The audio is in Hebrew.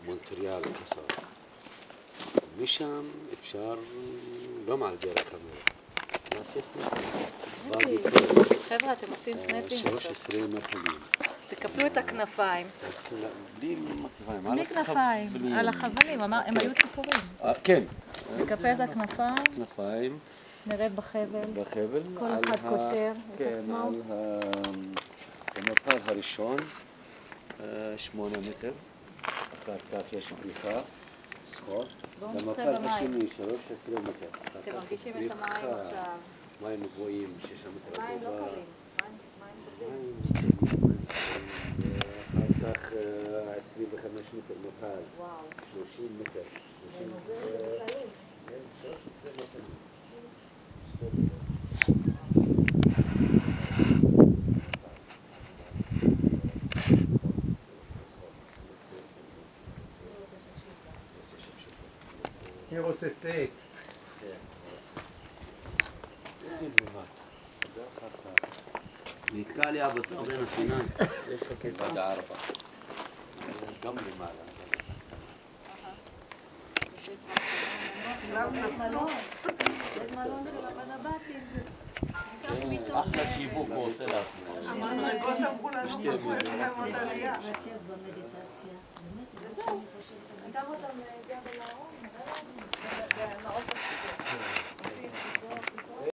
מונטריאל כסר. משם אפשר גם על דרך המלך. נעשה סנפים. חבר'ה, אתם עושים סנפים? 13 מרחבים. תקפלו את הכנפיים. בלי כנפיים. בלי כנפיים, על החבלים, הם היו ציפורים. כן. תקפל את הכנפיים. כנפיים. נרד בחבל. בחבל. כל אחד קושר את כן, עצמו. על המרחב הראשון 8 מטר. אחר כך יש בריחה. סחור. במרחב השני 13 מטר. אתם מרגישים את המים עכשיו. מים גבוהים 6 מטר. מים לא קלים. מים טובים. אחר כך 25 מטר מרחב. וואו. 30 מטר. זה נוזל ומקלים. כן, 13 מטר. מי רוצה סטייק? נתקע לי הבשר בין הסיניים. יש לך כיפה? בערבה. גם למעלה. בית מלון של הבנבטים. אחלה שיווק הוא עושה לעצמו. המדרגות אמרו לנו שתי יש לכם עוד עלייה. גם אותם גבי לארון,